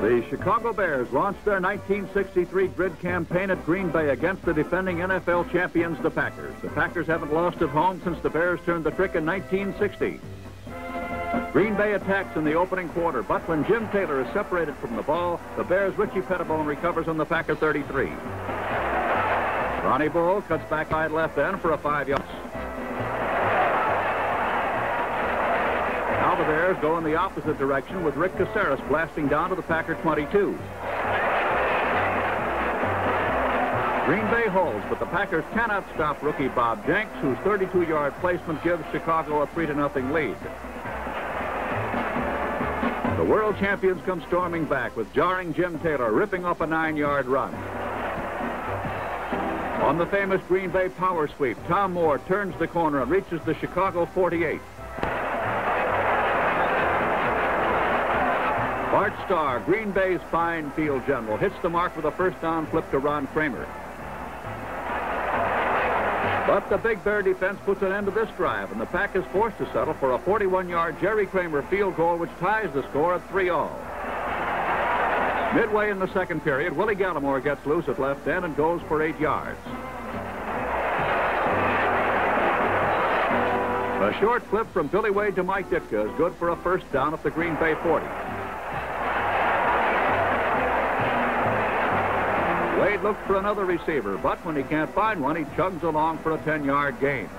The Chicago Bears launched their 1963 grid campaign at Green Bay against the defending NFL champions, the Packers. The Packers haven't lost at home since the Bears turned the trick in 1960. Green Bay attacks in the opening quarter, but when Jim Taylor is separated from the ball, the Bears' Richie Pettibone recovers on the Packer 33. Ronnie Bull cuts back side left end for a 5-yard. Now the Bears go in the opposite direction with Rick Caceres blasting down to the Packer 22. Green Bay holds, but the Packers cannot stop rookie Bob Jenks, whose 32-yard placement gives Chicago a 3-0 lead. The world champions come storming back with jarring Jim Taylor ripping up a 9-yard run. On the famous Green Bay power sweep, Tom Moore turns the corner and reaches the Chicago 48. Bart Starr, Green Bay's fine field general, hits the mark with a first down flip to Ron Kramer. But the Big Bear defense puts an end to this drive, and the Pack is forced to settle for a 41-yard Jerry Kramer field goal, which ties the score at 3-all. Midway in the second period, Willie Gallimore gets loose at left end and goes for 8 yards. A short flip from Billy Wade to Mike Ditka is good for a first down at the Green Bay 40. Wade looks for another receiver, but when he can't find one, he chugs along for a 10-yard gain.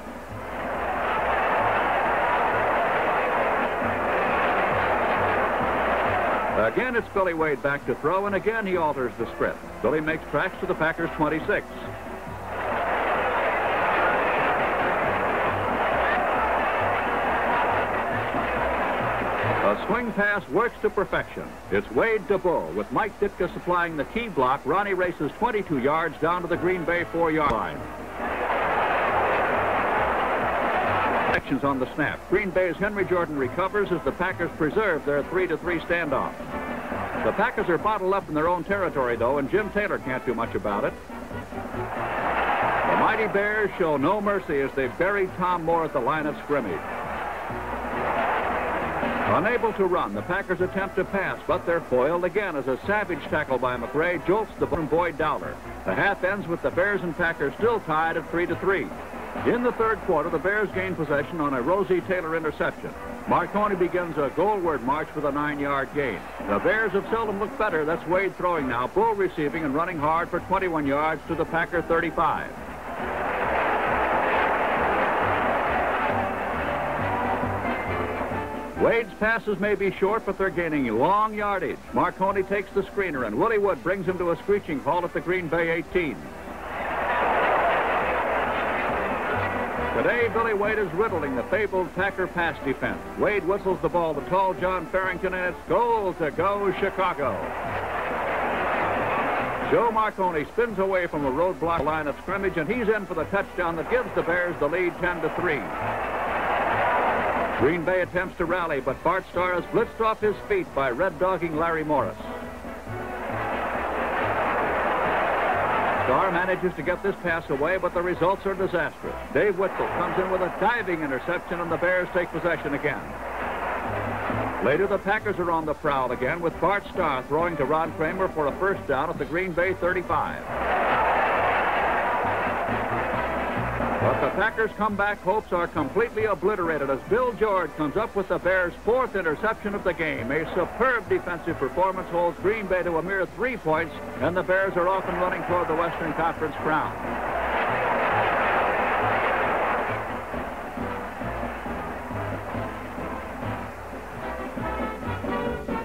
Again, it's Billy Wade back to throw, and again he alters the script. Billy makes tracks to the Packers 26. A swing pass works to perfection. It's Wade to Bull, with Mike Ditka supplying the key block. Ronnie races 22 yards down to the Green Bay 4-yard line. Actions on the snap. Green Bay's Henry Jordan recovers as the Packers preserve their 3-3 standoff. The Packers are bottled up in their own territory, though, and Jim Taylor can't do much about it. The mighty Bears show no mercy as they bury Tom Moore at the line of scrimmage. Unable to run, the Packers attempt to pass, but they're foiled again as a savage tackle by McRae jolts the ball from Boyd Dowler. The half ends with the Bears and Packers still tied at 3-3. In the third quarter, the Bears gain possession on a Rosie Taylor interception. Marconi begins a goalward march with a 9-yard gain. The Bears have seldom looked better. That's Wade throwing now. Bull receiving and running hard for 21 yards to the Packer 35. Wade's passes may be short, but they're gaining long yardage. Marconi takes the screener, and Willie Wood brings him to a screeching halt at the Green Bay 18. Today, Billy Wade is riddling the fabled Packer pass defense. Wade whistles the ball to tall John Farrington, and it's goal to go Chicago. Joe Marconi spins away from a roadblock line of scrimmage, and he's in for the touchdown that gives the Bears the lead 10-3. Green Bay attempts to rally, but Bart Starr is blitzed off his feet by red-dogging Larry Morris. Starr manages to get this pass away, but the results are disastrous. Dave Witzel comes in with a diving interception, and the Bears take possession again. Later, the Packers are on the prowl again, with Bart Starr throwing to Ron Kramer for a first down at the Green Bay 35. But the Packers' comeback hopes are completely obliterated as Bill George comes up with the Bears' 4th interception of the game. A superb defensive performance holds Green Bay to a mere 3 points, and the Bears are off and running toward the Western Conference crown.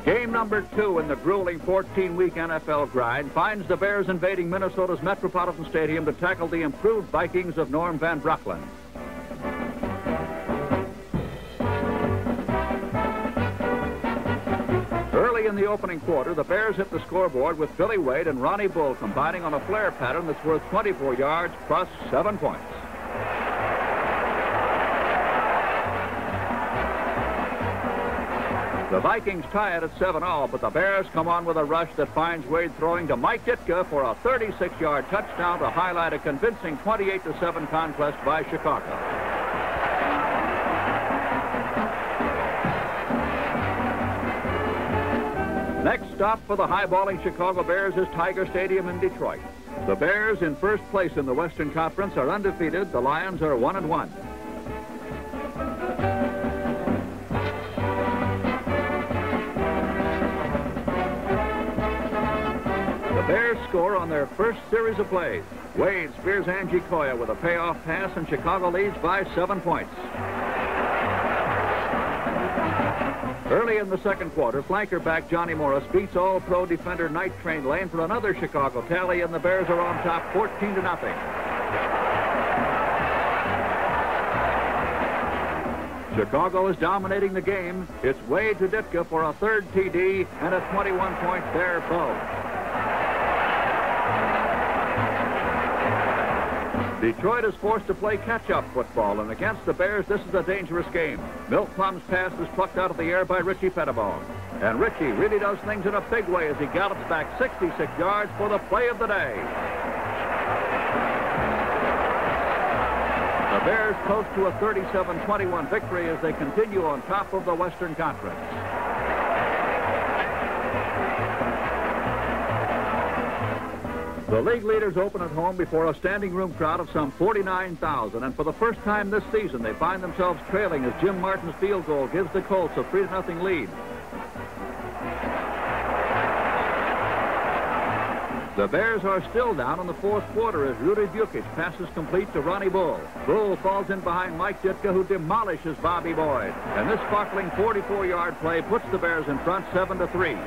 Game number 2 in the grueling 14-week NFL grind finds the Bears invading Minnesota's Metropolitan Stadium to tackle the improved Vikings of Norm Van Brocklin. Early in the opening quarter, the Bears hit the scoreboard with Billy Wade and Ronnie Bull combining on a flare pattern that's worth 24 yards plus 7 points. The Vikings tie it at 7-all, but the Bears come on with a rush that finds Wade throwing to Mike Ditka for a 36-yard touchdown to highlight a convincing 28-7 conquest by Chicago. next stop for the high-balling Chicago Bears is Tiger Stadium in Detroit. The Bears, in first place in the Western Conference, are undefeated. The Lions are 1-1. The Bears score on their first series of plays. Wade spears Angie Koya with a payoff pass, and Chicago leads by 7 points. Early in the second quarter, flanker back Johnny Morris beats All-Pro defender Night Train Lane for another Chicago tally, and the Bears are on top 14-0. Chicago is dominating the game. It's Wade to Ditka for a third TD and a 21-point Bear bow. Detroit is forced to play catch-up football, and against the Bears, this is a dangerous game. Milt Plum's pass is plucked out of the air by Richie Pettibone. And Richie really does things in a big way as he gallops back 66 yards for the play of the day. The Bears coast to a 37-21 victory as they continue on top of the Western Conference. The league leaders open at home before a standing room crowd of some 49,000, and for the first time this season, they find themselves trailing as Jim Martin's field goal gives the Colts a 3-0 lead. The Bears are still down in the fourth quarter as Rudy Bukic passes complete to Ronnie Bull. Bull falls in behind Mike Ditka, who demolishes Bobby Boyd. And this sparkling 44-yard play puts the Bears in front 7-3.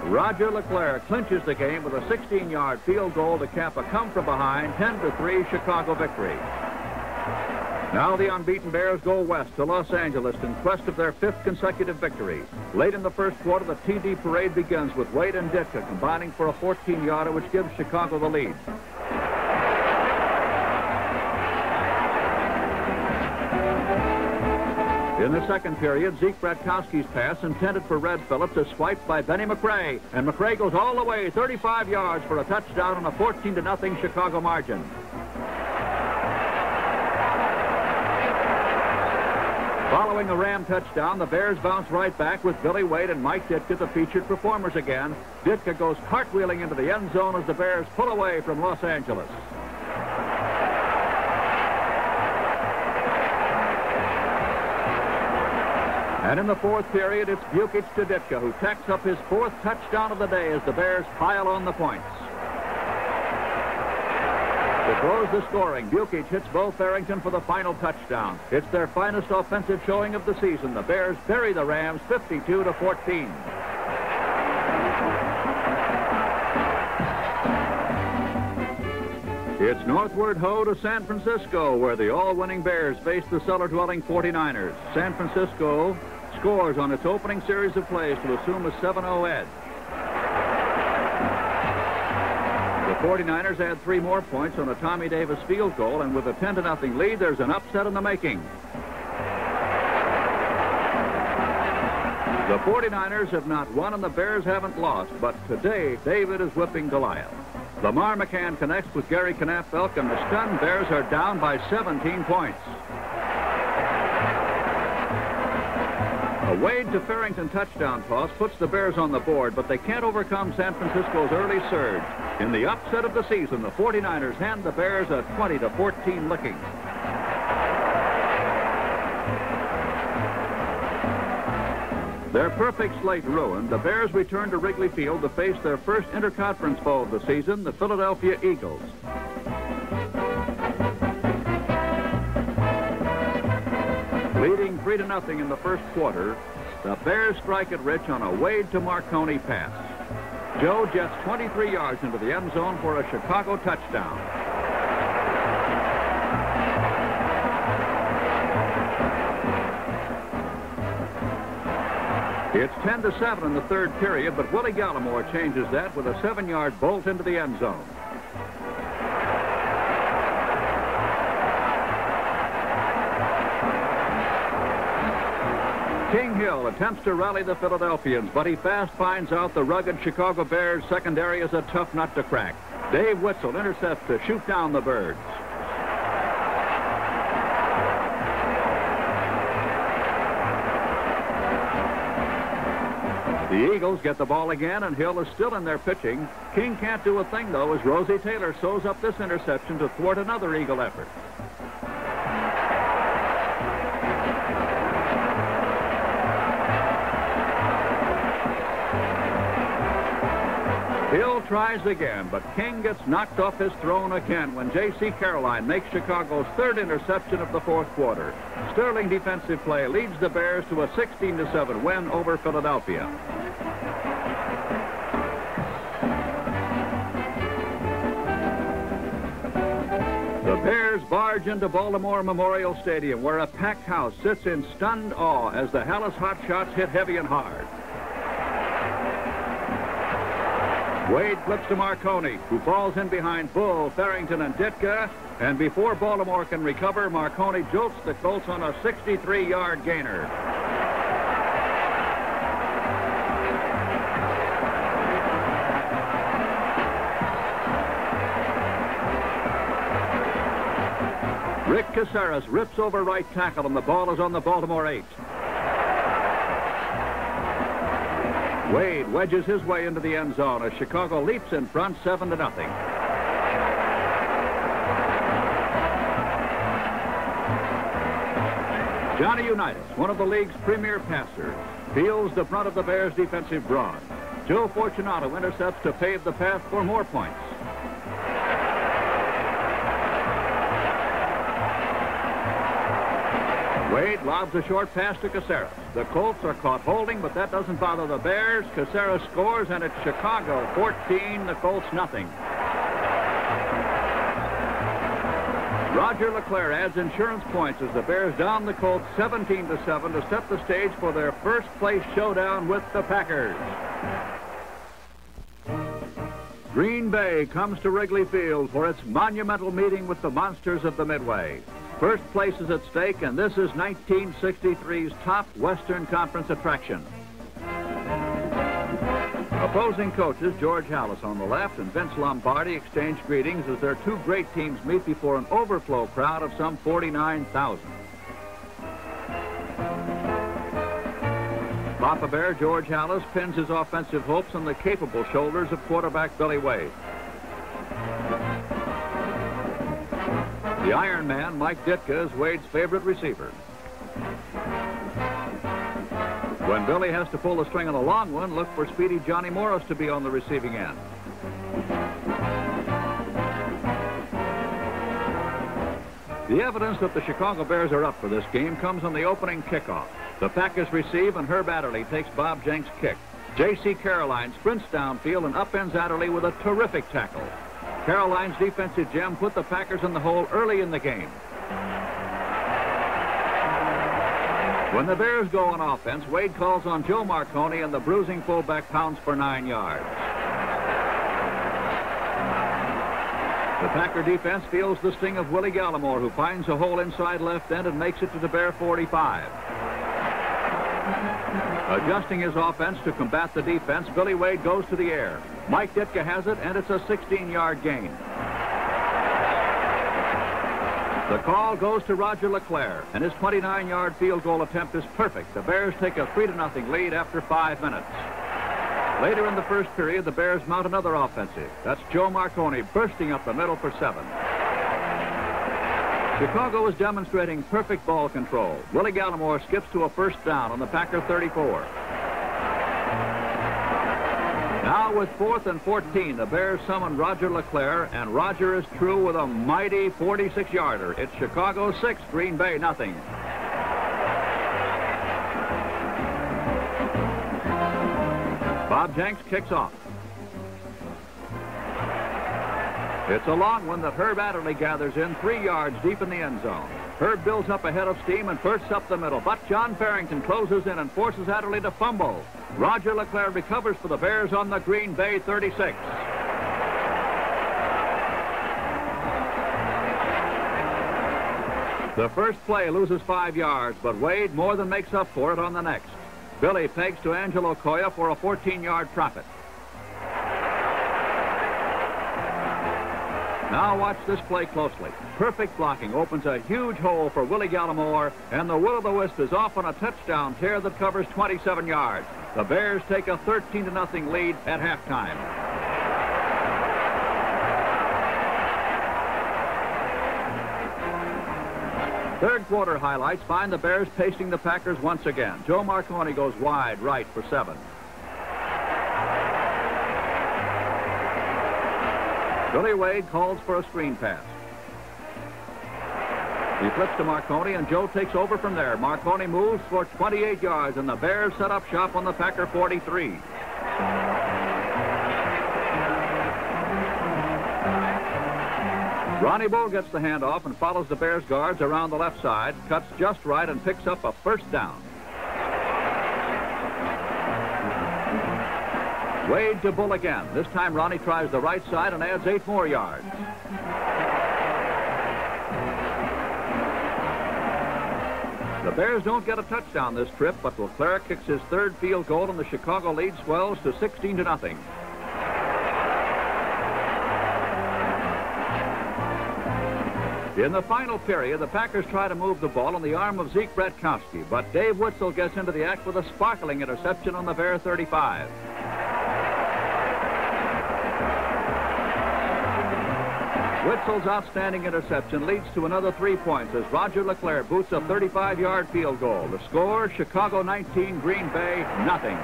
Roger LeClaire clinches the game with a 16-yard field goal to cap a come-from-behind 10-3 Chicago victory. Now the unbeaten Bears go west to Los Angeles in quest of their 5th consecutive victory. Late in the first quarter, the TD parade begins with Wade and Ditka combining for a 14-yarder, which gives Chicago the lead. In the second period, Zeke Bratkowski's pass intended for Red Phillips is swiped by Benny McRae, and McRae goes all the way 35 yards for a touchdown on a 14-0 Chicago margin. Following a Ram touchdown, the Bears bounce right back with Billy Wade and Mike Ditka the featured performers again. Ditka goes cartwheeling into the end zone as the Bears pull away from Los Angeles. And in the fourth period, it's Bukic to Ditka, who tacks up his 4th touchdown of the day as the Bears pile on the points. To close the scoring, Bukic hits Bo Farrington for the final touchdown. It's their finest offensive showing of the season. The Bears bury the Rams 52-14. It's northward ho to San Francisco, where the all-winning Bears face the cellar-dwelling 49ers. San Francisco scores on its opening series of plays to assume a 7-0 edge. The 49ers add 3 more points on a Tommy Davis field goal, and with a 10-0 lead, there's an upset in the making. The 49ers have not won and the Bears haven't lost, but today David is whipping Goliath. Lamar McCann connects with Gary Knapp-Elk, and the stunned Bears are down by 17 points. A Wade to Farrington touchdown toss puts the Bears on the board, but they can't overcome San Francisco's early surge. In the upset of the season, the 49ers hand the Bears a 20-14 licking. Their perfect slate ruined, the Bears return to Wrigley Field to face their first interconference foe of the season, the Philadelphia Eagles. Leading 3-0 in the first quarter, the Bears strike it rich on a Wade to Marconi pass. Joe jets 23 yards into the end zone for a Chicago touchdown. It's 10-7 in the third period, but Willie Gallimore changes that with a 7-yard bolt into the end zone. King Hill attempts to rally the Philadelphians, but he fast finds out the rugged Chicago Bears secondary is a tough nut to crack. Dave Witzel intercepts to shoot down the Birds. The Eagles get the ball again, and Hill is still in there pitching. King can't do a thing, though, as Rosie Taylor sews up this interception to thwart another Eagle effort. Hill tries again, but King gets knocked off his throne again when J.C. Caroline makes Chicago's third interception of the fourth quarter. Sterling defensive play leads the Bears to a 16-7 win over Philadelphia. The Bears barge into Baltimore Memorial Stadium, where a packed house sits in stunned awe as the Hallis Hotshots hit heavy and hard. Wade flips to Marconi, who falls in behind Bull, Farrington, and Ditka. And before Baltimore can recover, Marconi jolts the Colts on a 63-yard gainer. Rick Caceres rips over right tackle, and the ball is on the Baltimore 8. Wade wedges his way into the end zone as Chicago leaps in front 7-0. Johnny Unitas, one of the league's premier passers, fields the front of the Bears' defensive broad. Joe Fortunato intercepts to pave the path for more points. Wade lobs a short pass to Caceres. The Colts are caught holding, but that doesn't bother the Bears. Caceres scores, and it's Chicago 14, the Colts nothing. Roger LeClaire adds insurance points as the Bears down the Colts 17-7 to set the stage for their first place showdown with the Packers. Green Bay comes to Wrigley Field for its monumental meeting with the monsters of the Midway. First place is at stake, and this is 1963's top Western Conference attraction. Opposing coaches George Halas on the left and Vince Lombardi exchange greetings as their two great teams meet before an overflow crowd of some 49,000. Papa Bear George Halas pins his offensive hopes on the capable shoulders of quarterback Billy Wade. The Iron Man, Mike Ditka, is Wade's favorite receiver. When Billy has to pull the string on a long one, look for speedy Johnny Morris to be on the receiving end. The evidence that the Chicago Bears are up for this game comes on the opening kickoff. The Packers receive, and Herb Adderley takes Bob Jenks' kick. J.C. Caroline sprints downfield and upends Adderley with a terrific tackle. Caroline's defensive gem put the Packers in the hole early in the game. When the Bears go on offense, Wade calls on Joe Marconi, and the bruising fullback pounds for 9 yards. The Packer defense feels the sting of Willie Gallimore, who finds a hole inside left end and makes it to the Bear 45. Adjusting his offense to combat the defense, Billy Wade goes to the air. Mike Ditka has it, and it's a 16-yard gain. The call goes to Roger LeClaire, and his 29-yard field goal attempt is perfect. The Bears take a 3-0 lead after 5 minutes. Later in the first period, the Bears mount another offensive. That's Joe Marconi bursting up the middle for 7. Chicago is demonstrating perfect ball control. Willie Gallimore skips to a first down on the Packer 34. Now with 4th and 14, the Bears summon Roger LeClaire, and Roger is through with a mighty 46-yarder. It's Chicago 6, Green Bay nothing. Bob Jenks kicks off. It's a long one that Herb Adderley gathers in 3 yards deep in the end zone. Herb builds up a head of steam and bursts up the middle, but John Farrington closes in and forces Adderley to fumble. Roger LeClaire recovers for the Bears on the Green Bay 36. The first play loses 5 yards, but Wade more than makes up for it on the next. Billy pegs to Angelo Coya for a 14-yard profit. Now watch this play closely. Perfect blocking opens a huge hole for Willie Gallimore, and the Will-O-the-Wisp is off on a touchdown tear that covers 27 yards. The Bears take a 13-0 lead at halftime. Third quarter highlights find the Bears pacing the Packers once again. Joe Marconi goes wide right for 7. Billy Wade calls for a screen pass. He flips to Marconi, and Joe takes over from there. Marconi moves for 28 yards, and the Bears set up shop on the Packer 43. Ronnie Bull gets the handoff and follows the Bears guards around the left side, cuts just right, and picks up a first down. Wade to Bull again. This time Ronnie tries the right side and adds 8 more yards. The Bears don't get a touchdown this trip, but LeClaire kicks his third field goal, and the Chicago lead swells to 16-0. In the final period, the Packers try to move the ball on the arm of Zeke Bratkowski, but Dave Witzel gets into the act with a sparkling interception on the Bear 35. Witzel's outstanding interception leads to another 3 points as Roger LeClaire boots a 35-yard field goal. The score, Chicago 19, Green Bay nothing.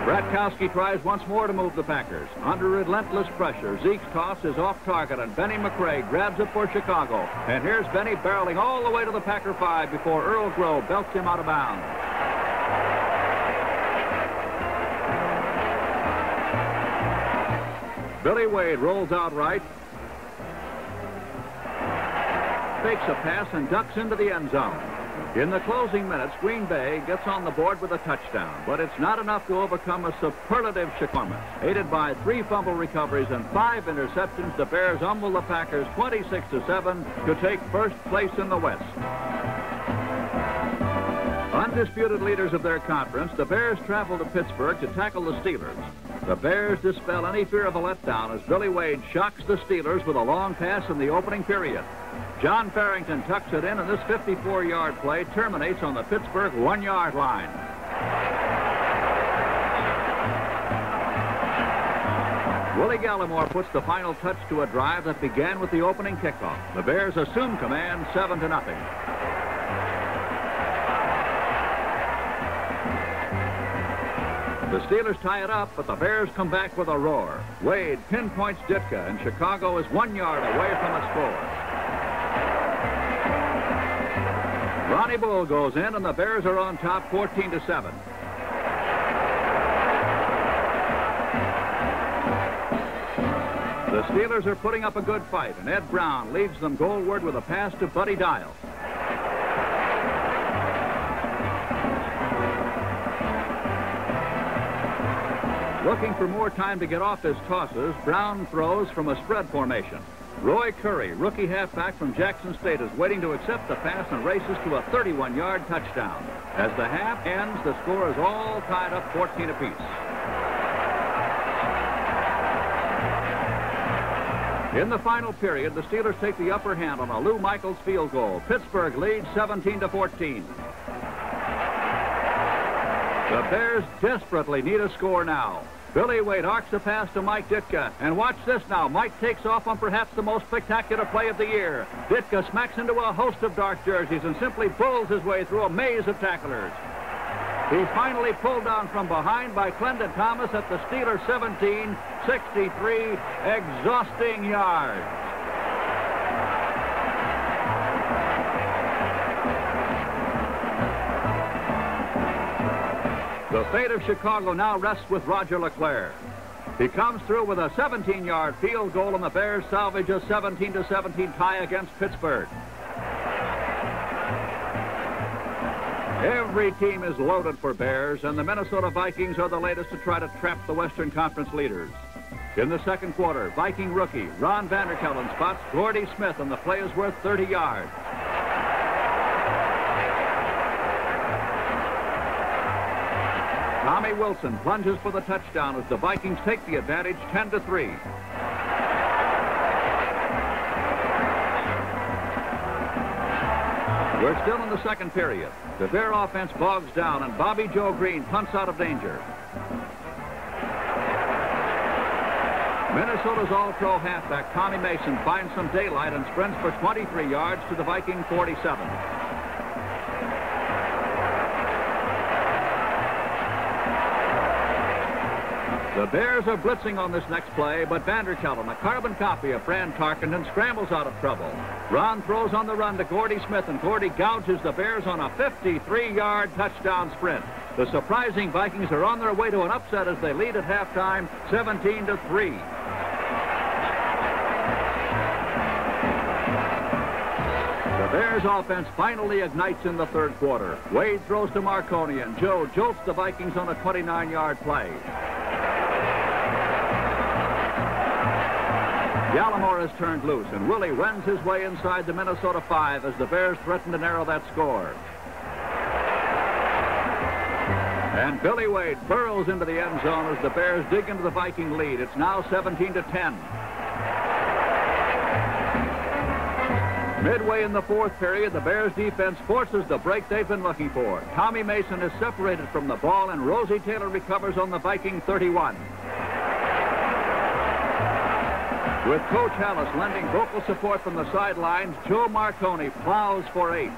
Bratkowski tries once more to move the Packers. Under relentless pressure, Zeke's toss is off target, and Benny McRae grabs it for Chicago. And here's Benny barreling all the way to the Packer 5 before Earl Grove belts him out of bounds. Billy Wade rolls out right, fakes a pass, and ducks into the end zone. In the closing minutes, Green Bay gets on the board with a touchdown, but it's not enough to overcome a superlative performance. Aided by 3 fumble recoveries and 5 interceptions, the Bears humble the Packers 26-7 to take first place in the West. Undisputed leaders of their conference, the Bears travel to Pittsburgh to tackle the Steelers. The Bears dispel any fear of a letdown as Billy Wade shocks the Steelers with a long pass in the opening period. John Farrington tucks it in, and this 54-yard play terminates on the Pittsburgh 1-yard line. Willie Gallimore puts the final touch to a drive that began with the opening kickoff. The Bears assume command 7-0. The Steelers tie it up, but the Bears come back with a roar. Wade pinpoints Ditka, and Chicago is 1 yard away from a score. Ronnie Bull goes in, and the Bears are on top 14-7. The Steelers are putting up a good fight, and Ed Brown leads them goalward with a pass to Buddy Dial. Looking for more time to get off his tosses, Brown throws from a spread formation. Roy Curry, rookie halfback from Jackson State, is waiting to accept the pass and races to a 31-yard touchdown. As the half ends, the score is all tied up 14 apiece. In the final period, the Steelers take the upper hand on a Lou Michaels field goal. Pittsburgh leads 17-14. The Bears desperately need a score now. Billy Wade arcs a pass to Mike Ditka. And watch this now. Mike takes off on perhaps the most spectacular play of the year. Ditka smacks into a host of dark jerseys and simply pulls his way through a maze of tacklers. He's finally pulled down from behind by Clendon Thomas at the Steelers 17, 63, exhausting yards. The fate of Chicago now rests with Roger LeClaire. He comes through with a 17-yard field goal, and the Bears salvage a 17-17 tie against Pittsburgh. Every team is loaded for Bears, and the Minnesota Vikings are the latest to try to trap the Western Conference leaders. In the second quarter, Viking rookie Ron Vanderkellen spots Gordy Smith, and the play is worth 30 yards. Tommy Wilson plunges for the touchdown as the Vikings take the advantage 10-3. We're still in the second period. The Bear offense bogs down, and Bobby Joe Green punts out of danger. Minnesota's all-pro halfback Tommy Mason finds some daylight and sprints for 23 yards to the Viking 47. The Bears are blitzing on this next play, but Vanderkellen, a carbon copy of Fran Tarkenton, scrambles out of trouble. Ron throws on the run to Gordy Smith, and Gordy gouges the Bears on a 53-yard touchdown sprint. The surprising Vikings are on their way to an upset as they lead at halftime, 17-3. The Bears offense finally ignites in the third quarter. Wade throws to Marconi, and Joe jolts the Vikings on a 29-yard play. Gallimore is turned loose, and Willie wends his way inside the Minnesota 5 as the Bears threaten to narrow that score. And Billy Wade burrows into the end zone as the Bears dig into the Viking lead. It's now 17-10. Midway in the fourth period, the Bears defense forces the break they've been looking for. Tommy Mason is separated from the ball, and Rosie Taylor recovers on the Viking 31. With Coach Hallis lending vocal support from the sidelines, Joe Marconi plows for 8.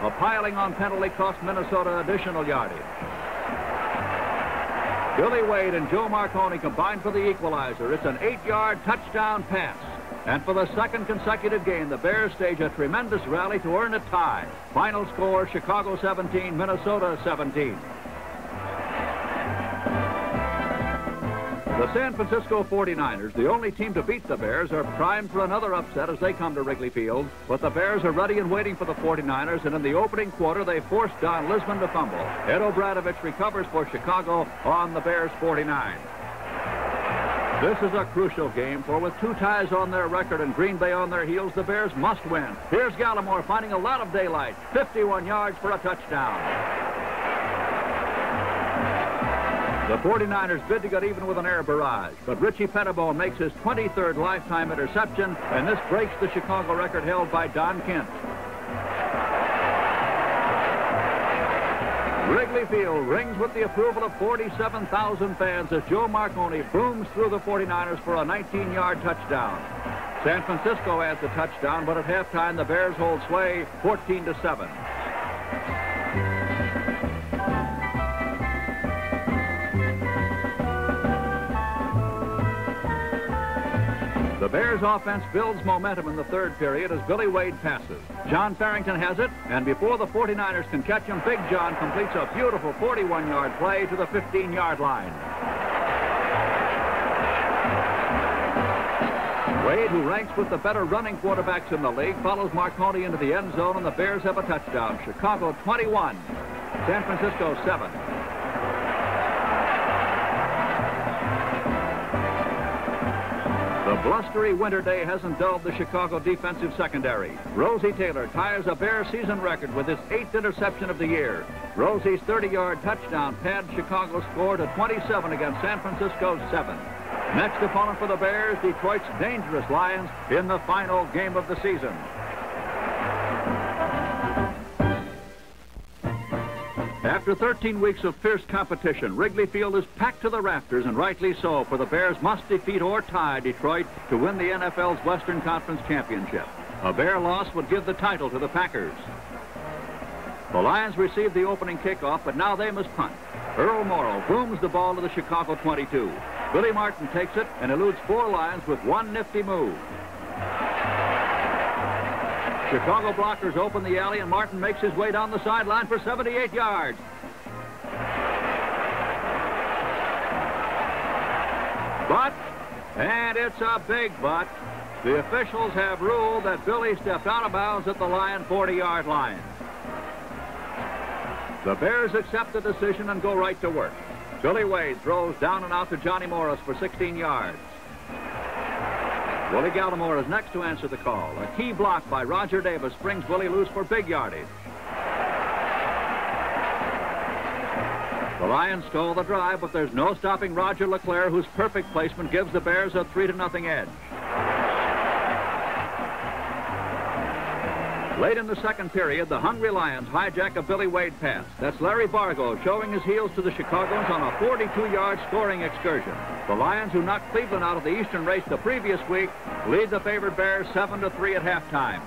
A piling on penalty cost Minnesota additional yardage. Billy Wade and Joe Marconi combine for the equalizer. It's an 8-yard touchdown pass. And for the second consecutive game, the Bears stage a tremendous rally to earn a tie. Final score, Chicago 17, Minnesota 17. The San Francisco 49ers, the only team to beat the Bears, are primed for another upset as they come to Wrigley Field. But the Bears are ready and waiting for the 49ers, and in the opening quarter, they forced Don Lisman to fumble. Ed O'Bradovich recovers for Chicago on the Bears 49. This is a crucial game, for with 2 ties on their record and Green Bay on their heels, the Bears must win. Here's Gallimore finding a lot of daylight. 51 yards for a touchdown. The 49ers bid to get even with an air barrage, but Richie Pettibone makes his 23rd lifetime interception, and this breaks the Chicago record held by Don Kent. Wrigley Field rings with the approval of 47,000 fans as Joe Marconi booms through the 49ers for a 19-yard touchdown. San Francisco adds a touchdown, but at halftime the Bears hold sway 14-7. The Bears offense builds momentum in the third period as Billy Wade passes. John Farrington has it, and before the 49ers can catch him, Big John completes a beautiful 41-yard play to the 15-yard line. Wade, who ranks with the better running quarterbacks in the league, follows Marconi into the end zone, and the Bears have a touchdown. Chicago 21, San Francisco 7. The blustery winter day hasn't dulled the Chicago defensive secondary. Rosie Taylor ties a Bear season record with his 8th interception of the year. Rosie's 30-yard touchdown pads Chicago's score to 27 against San Francisco's 7. Next opponent for the Bears, Detroit's dangerous Lions in the final game of the season. After 13 weeks of fierce competition, Wrigley Field is packed to the rafters, and rightly so, for the Bears must defeat or tie Detroit to win the NFL's Western Conference Championship. A Bear loss would give the title to the Packers. The Lions received the opening kickoff, but now they must punt. Earl Morrow booms the ball to the Chicago 22. Billy Martin takes it and eludes 4 Lions with one nifty move. Chicago blockers open the alley, and Martin makes his way down the sideline for 78 yards. But, and it's a big but, the officials have ruled that Billy stepped out of bounds at the Lion 40-yard line. The Bears accept the decision and go right to work. Billy Wade throws down and out to Johnny Morris for 16 yards. Willie Gallimore is next to answer the call. A key block by Roger Davis brings Willie loose for big yardage. The Lions stole the drive, but there's no stopping Roger LeClaire, whose perfect placement gives the Bears a 3-0 edge. Late in the second period, the Hungry Lions hijack a Billy Wade pass. That's Larry Bargo showing his heels to the Chicagoans on a 42-yard scoring excursion. The Lions, who knocked Cleveland out of the Eastern race the previous week, lead the favored Bears 7-3 at halftime.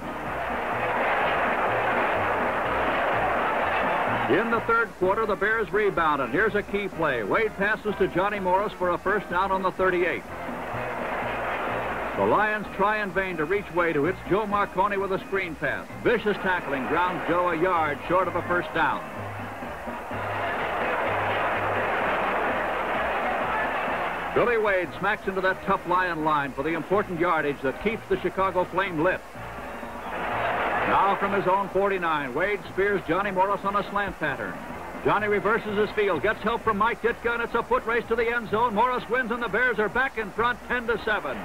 In the third quarter, the Bears rebound, and here's a key play. Wade passes to Johnny Morris for a first down on the 38. The Lions try in vain to reach Wade, who hits Joe Marconi with a screen pass. Vicious tackling grounds Joe a yard short of a first down. Billy Wade smacks into that tough Lion line for the important yardage that keeps the Chicago Flame lit. Now from his own 49, Wade spears Johnny Morris on a slant pattern. Johnny reverses his field, gets help from Mike Ditka, and it's a foot race to the end zone. Morris wins, and the Bears are back in front 10-7.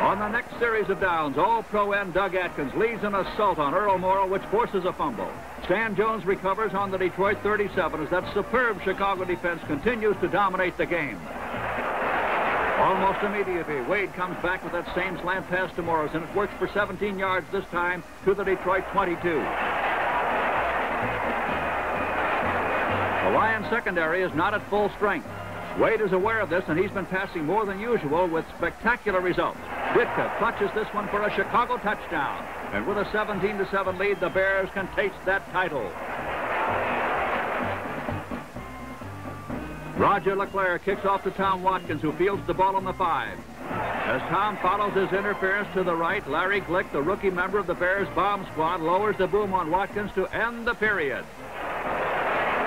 On the next series of downs, All-Pro end Doug Atkins leads an assault on Earl Morrall, which forces a fumble. Stan Jones recovers on the Detroit 37 as that superb Chicago defense continues to dominate the game. Almost immediately, Wade comes back with that same slant pass to Morris, and it works for 17 yards this time to the Detroit 22. The Lions secondary is not at full strength. Wade is aware of this, and he's been passing more than usual with spectacular results. Ditka clutches this one for a Chicago touchdown. And with a 17-7 lead, the Bears can taste that title. Roger LeClaire kicks off to Tom Watkins, who fields the ball on the 5. As Tom follows his interference to the right, Larry Glick, the rookie member of the Bears bomb squad, lowers the boom on Watkins to end the period.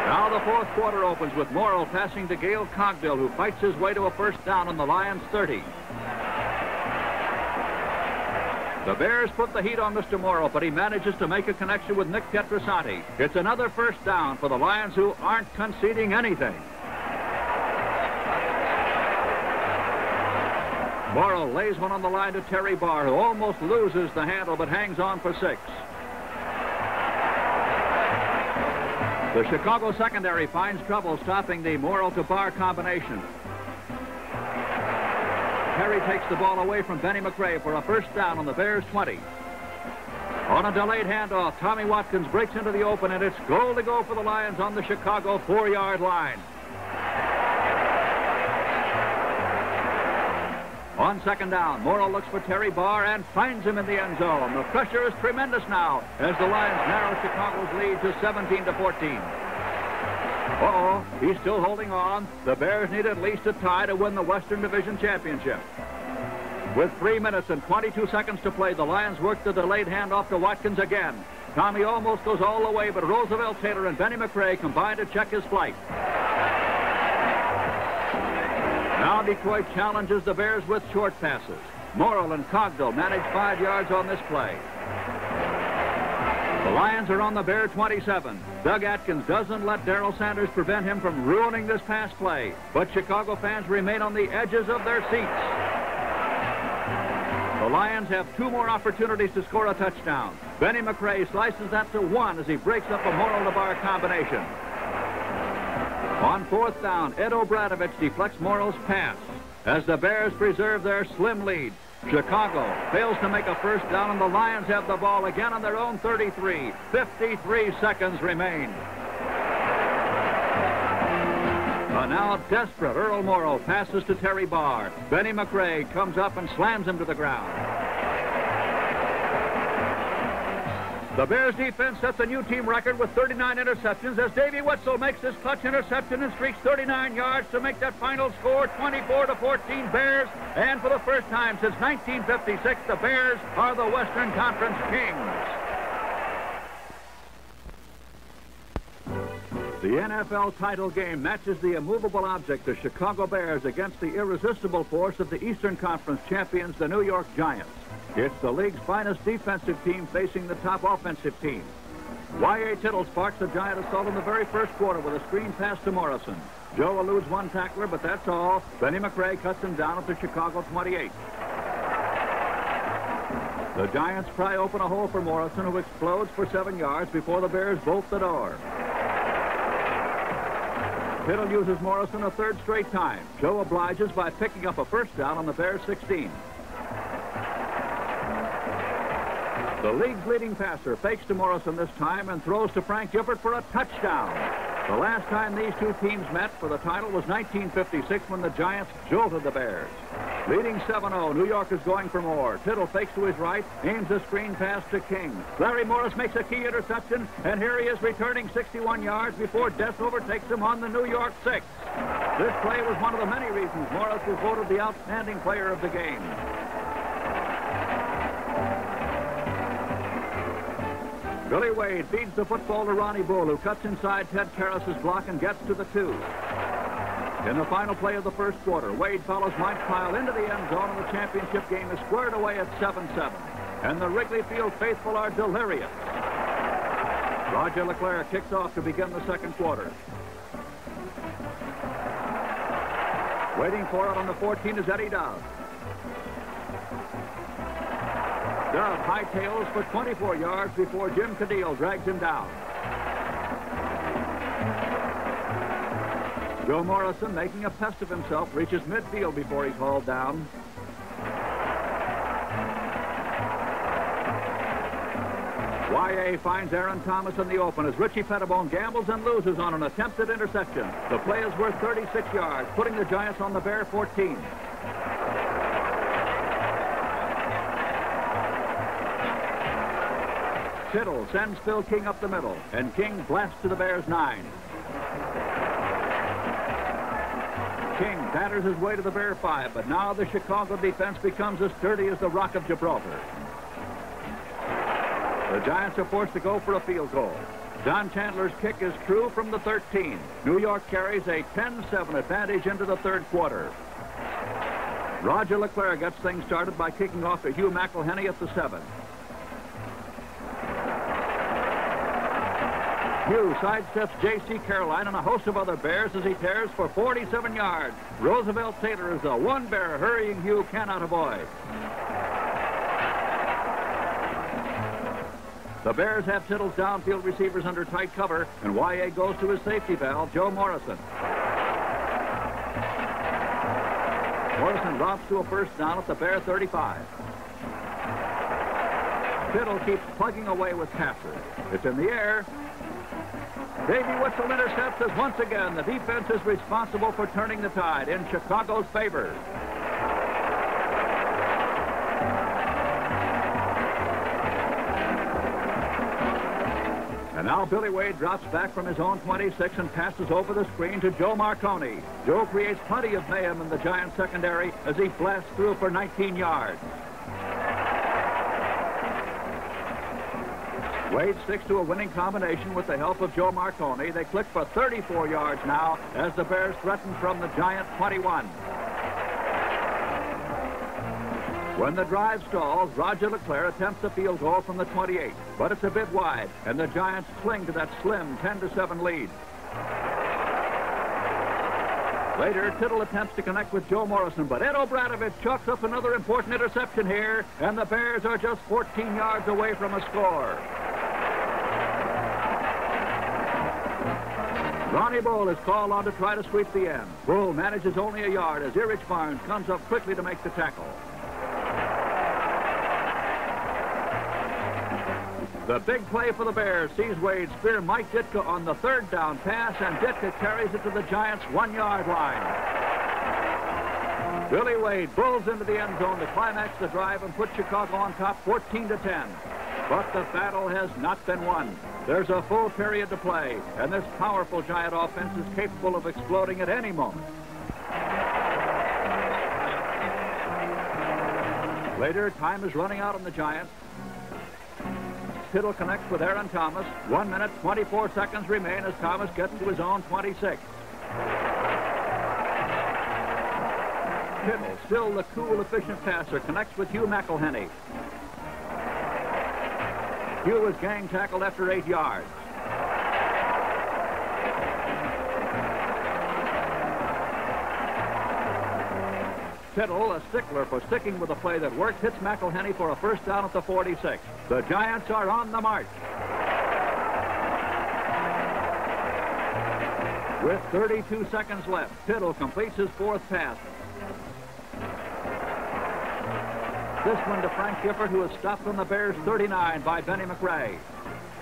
Now the fourth quarter opens with Morrall passing to Gale Cogdill, who fights his way to a first down on the Lions' 30. The Bears put the heat on Mr. Morrall, but he manages to make a connection with Nick Pietrasante. It's another first down for the Lions, who aren't conceding anything. Morrall lays one on the line to Terry Barr, who almost loses the handle but hangs on for 6. The Chicago secondary finds trouble stopping the Morrall to Barr combination. Terry takes the ball away from Benny McRae for a first down on the Bears' 20. On a delayed handoff, Tommy Watkins breaks into the open, and it's goal to go for the Lions on the Chicago 4-yard line. On second down, Morrall looks for Terry Barr and finds him in the end zone. The pressure is tremendous now as the Lions narrow Chicago's lead to 17-14. Uh-oh, he's still holding on. The Bears need at least a tie to win the Western Division Championship. With 3 minutes and 22 seconds to play, the Lions work the delayed handoff to Watkins again. Tommy almost goes all the way, but Roosevelt Taylor and Benny McRae combine to check his flight. Now Detroit challenges the Bears with short passes. Morrall and Cogdill manage 5 yards on this play. The Lions are on the Bear 27. Doug Atkins doesn't let Darrell Sanders prevent him from ruining this pass play, but Chicago fans remain on the edges of their seats. The Lions have 2 more opportunities to score a touchdown. Benny McRae slices that to 1 as he breaks up a Morrall-to-Barr combination. On fourth down, Ed O'Bradovich deflects Morrall's pass as the Bears preserve their slim lead. Chicago fails to make a first down, and the Lions have the ball again on their own 33. 53 seconds remain. A now desperate Earl Morrall passes to Terry Barr. Benny McRae comes up and slams him to the ground. The Bears defense sets a new team record with 39 interceptions as Davey Wetzel makes his clutch interception and streaks 39 yards to make that final score 24-14 Bears. And for the first time since 1956, the Bears are the Western Conference kings. The NFL title game matches the immovable object, the Chicago Bears, against the irresistible force of the Eastern Conference champions, the New York Giants. It's the league's finest defensive team facing the top offensive team. Y.A. Tittle sparks the Giant assault in the very first quarter with a screen pass to Morrison. Joe eludes one tackler, but that's all. Benny McRae cuts him down at the Chicago 28. The Giants pry open a hole for Morrison, who explodes for 7 yards before the Bears bolt the door. Tittle uses Morrison a third straight time. Joe obliges by picking up a first down on the Bears' 16. The league's leading passer fakes to Morrison this time and throws to Frank Gifford for a touchdown. The last time these two teams met for the title was 1956 when the Giants jolted the Bears. Leading 7-0, New York is going for more. Tittle fakes to his right, aims a screen pass to King. Larry Morris makes a key interception, and here he is returning 61 yards before Dess overtakes him on the New York 6. This play was one of the many reasons Morris was voted the outstanding player of the game. Billy Wade feeds the football to Ronnie Bull, who cuts inside Ted Karras' block and gets to the 2. In the final play of the first quarter, Wade follows Mike Pyle into the end zone, and the championship game is squared away at 7-7. And the Wrigley Field faithful are delirious. Roger LeClaire kicks off to begin the second quarter. Waiting for it on the 14 is Eddie Dove. Dove hightails for 24 yards before Jim Cadile drags him down. Joe Morrison, making a pest of himself, reaches midfield before he's hauled down. Y.A. finds Aaron Thomas in the open as Richie Pettibone gambles and loses on an attempted interception. The play is worth 36 yards, putting the Giants on the Bear 14. Tittle sends Phil King up the middle, and King blasts to the Bears' 9. King batters his way to the Bear 5, but now the Chicago defense becomes as sturdy as the Rock of Gibraltar. The Giants are forced to go for a field goal. Don Chandler's kick is true from the 13. New York carries a 10-7 advantage into the third quarter. Roger LeClaire gets things started by kicking off to Hugh McElhenney at the 7. Hugh sidesteps J.C. Caroline and a host of other Bears as he tears for 47 yards. Roosevelt Taylor is the one Bear hurrying Hugh cannot avoid. The Bears have Tittle's downfield receivers under tight cover, and Y.A. goes to his safety valve, Joe Morrison. Morrison drops to a first down at the Bear 35. Tittle keeps plugging away with passes. It's in the air. Davey Witzel intercepts as once again the defense is responsible for turning the tide in Chicago's favor. And now Billy Wade drops back from his own 26 and passes over the screen to Joe Marconi. Joe creates plenty of mayhem in the Giants secondary as he blasts through for 19 yards. Wade sticks to a winning combination with the help of Joe Marconi. They click for 34 yards now as the Bears threaten from the Giant 21. When the drive stalls, Roger LeClaire attempts a field goal from the 28, but it's a bit wide, and the Giants cling to that slim 10-7 lead. Later, Tittle attempts to connect with Joe Morrison, but Ed O'Bradovich chalks up another important interception here, and the Bears are just 14 yards away from a score. Ronnie Bull is called on to try to sweep the end. Bull manages only a yard as Erich Barnes comes up quickly to make the tackle. The big play for the Bears sees Wade spear Mike Ditka on the third down pass, and Ditka carries it to the Giants' 1-yard line. Billy Wade bulls into the end zone to climax the drive and put Chicago on top 14-10. But the battle has not been won. There's a full period to play, and this powerful Giant offense is capable of exploding at any moment. Later, time is running out on the Giants. Tittle connects with Aaron Thomas. 1 minute, 24 seconds remain as Thomas gets to his own 26. Tittle, still the cool, efficient passer, connects with Hugh McElhenney. Hugh was gang tackled after 8 yards. Tittle, a stickler for sticking with a play that worked, hits McElhenney for a first down at the 46. The Giants are on the march. With 32 seconds left, Tittle completes his fourth pass. This one to Frank Gifford, who is stopped on the Bears' 39 by Benny McRae.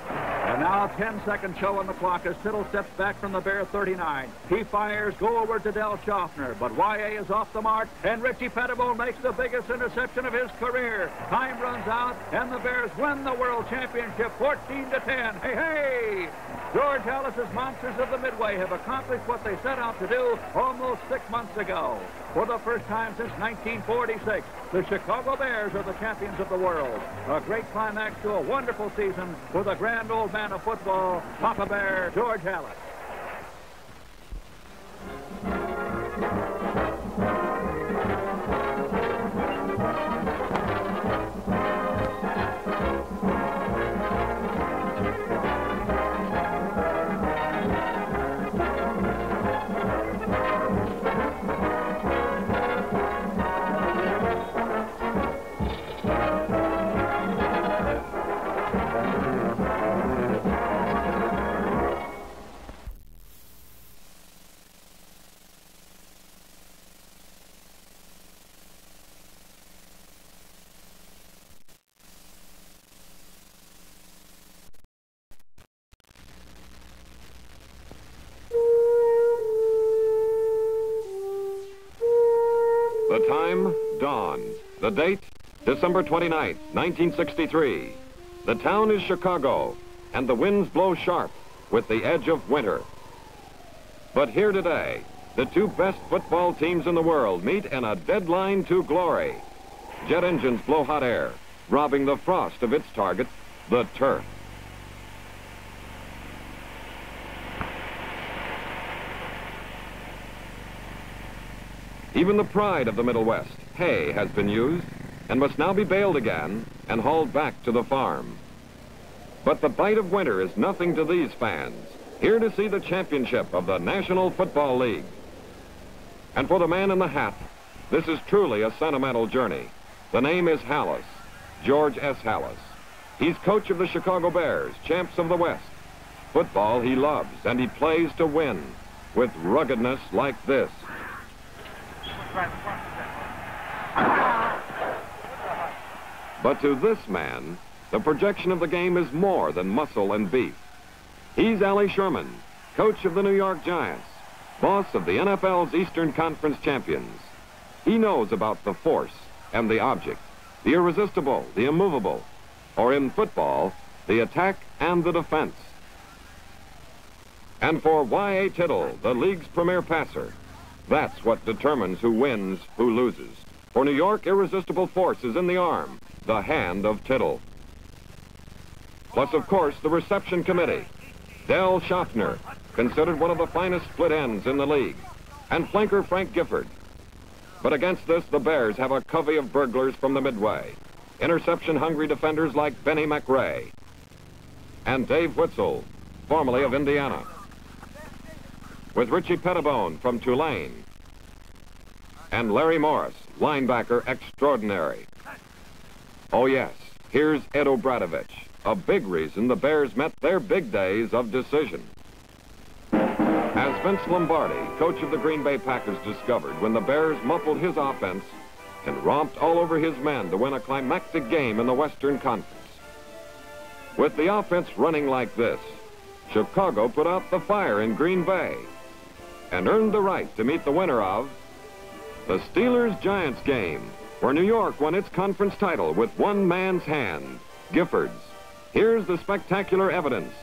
And now 10-second show on the clock as Tittle steps back from the Bear 39. He fires, go over to Del Schaffner, but Y.A. is off the mark, and Richie Pettibone makes the biggest interception of his career. Time runs out, and the Bears win the World Championship 14-10. Hey, hey! George Halas's Monsters of the Midway have accomplished what they set out to do almost 6 months ago. For the first time since 1946, the Chicago Bears are the champions of the world. A great climax to a wonderful season for the grand old man of football, Papa Bear, George Halas. The time, dawn. The date, December 29th, 1963. The town is Chicago, and the winds blow sharp with the edge of winter. But here today, the two best football teams in the world meet in a deadline to glory. Jet engines blow hot air, robbing the frost of its target, the turf. Even the pride of the Middle West, hay, has been used and must now be baled again and hauled back to the farm. But the bite of winter is nothing to these fans, here to see the championship of the National Football League. And for the man in the hat, this is truly a sentimental journey. The name is Halas, George S. Halas. He's coach of the Chicago Bears, champs of the West. Football he loves, and he plays to win, with ruggedness like this. But to this man, the projection of the game is more than muscle and beef. He's Allie Sherman, coach of the New York Giants, boss of the NFL's Eastern Conference champions. He knows about the force and the object, the irresistible, the immovable, or in football, the attack and the defense. And for Y.A. Tittle, the league's premier passer, that's what determines who wins, who loses. For New York, irresistible force is in the arm, the hand of Tittle. Plus, of course, the reception committee. Del Schaffner, considered one of the finest split ends in the league, and flanker Frank Gifford. But against this, the Bears have a covey of burglars from the Midway, interception-hungry defenders like Benny McRae and Dave Witzel, formerly of Indiana, with Richie Pettibone from Tulane, and Larry Morris, linebacker extraordinary. Oh yes, here's Ed Obradovich, a big reason the Bears met their big days of decision. As Vince Lombardi, coach of the Green Bay Packers, discovered when the Bears muffled his offense and romped all over his men to win a climactic game in the Western Conference. With the offense running like this, Chicago put out the fire in Green Bay and earned the right to meet the winner of the Steelers-Giants game, where New York won its conference title with one man's hand, Gifford's. Here's the spectacular evidence.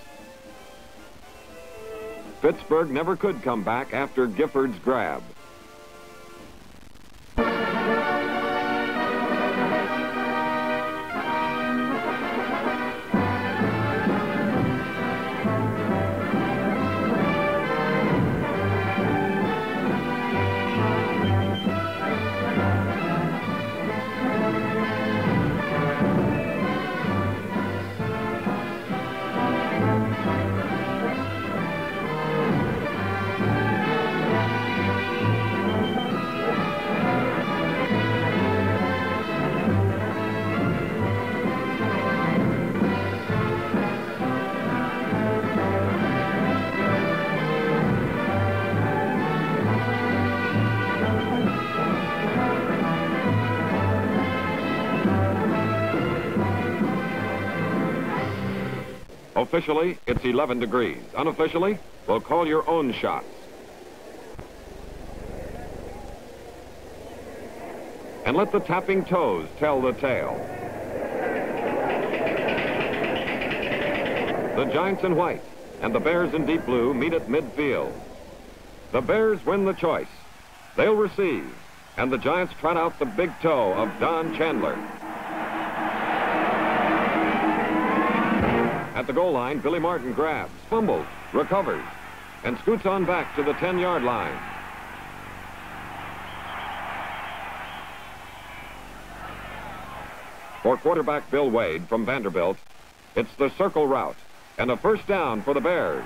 Pittsburgh never could come back after Gifford's grab. Officially, it's 11 degrees. Unofficially, we'll call your own shots. And let the tapping toes tell the tale. The Giants in white and the Bears in deep blue meet at midfield. The Bears win the choice. They'll receive, and the Giants trot out the big toe of Don Chandler. At the goal line, Billy Martin grabs, fumbles, recovers, and scoots on back to the 10-yard line. For quarterback Bill Wade from Vanderbilt, it's the circle route and a first down for the Bears.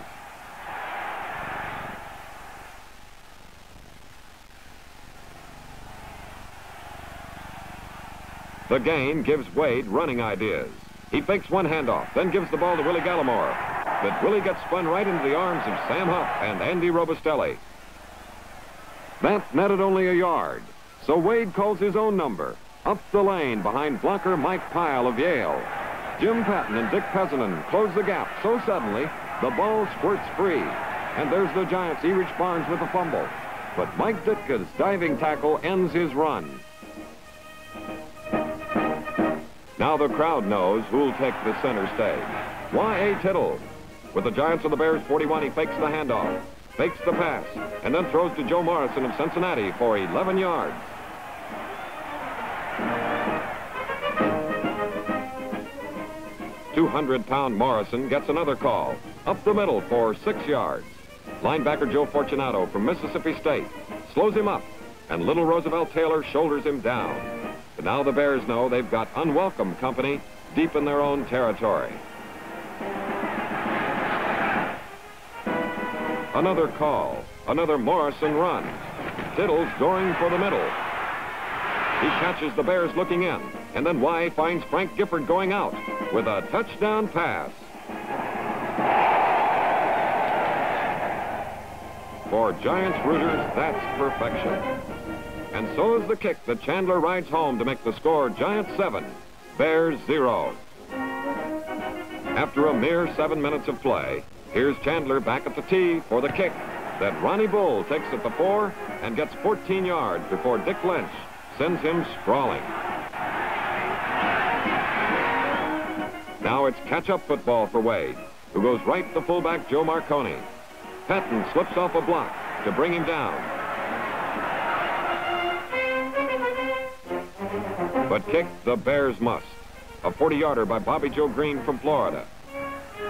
The gain gives Wade running ideas. He fakes one handoff, then gives the ball to Willie Gallimore. But Willie gets spun right into the arms of Sam Huff and Andy Robustelli. That netted only a yard, so Wade calls his own number. Up the lane behind blocker Mike Pyle of Yale. Jim Patton and Dick Pesanen close the gap so suddenly, the ball squirts free. And there's the Giants' Erich Barnes with a fumble. But Mike Ditka's diving tackle ends his run. Now the crowd knows who'll take the center stage. Y.A. Tittle. With the Giants of the Bears 41, he fakes the handoff, fakes the pass, and then throws to Joe Morrison of Cincinnati for 11 yards. £200-pound Morrison gets another call, up the middle for 6 yards. Linebacker Joe Fortunato from Mississippi State slows him up, and little Roosevelt Taylor shoulders him down. But now the Bears know they've got unwelcome company deep in their own territory. Another call, another Morrison run. Tittle's going for the middle. He catches the Bears looking in, and then Y finds Frank Gifford going out with a touchdown pass. For Giants rooters, that's perfection. And so is the kick that Chandler rides home to make the score Giants 7, Bears 0. After a mere 7 minutes of play, here's Chandler back at the tee for the kick that Ronnie Bull takes at the 4 and gets 14 yards before Dick Lynch sends him sprawling. Now it's catch-up football for Wade, who goes right to fullback Joe Marconi. Patton slips off a block to bring him down. But kick the Bears must. A 40-yarder by Bobby Joe Green from Florida.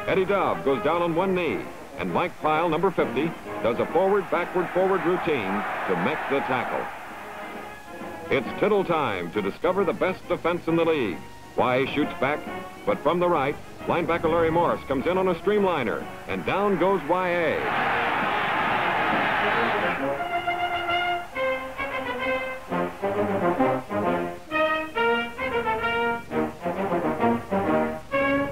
Eddie Dove goes down on one knee, and Mike Pyle, number 50, does a forward-backward-forward routine to make the tackle. It's Tittle time to discover the best defense in the league. Y shoots back, but from the right, linebacker Larry Morris comes in on a streamliner, and down goes Y.A.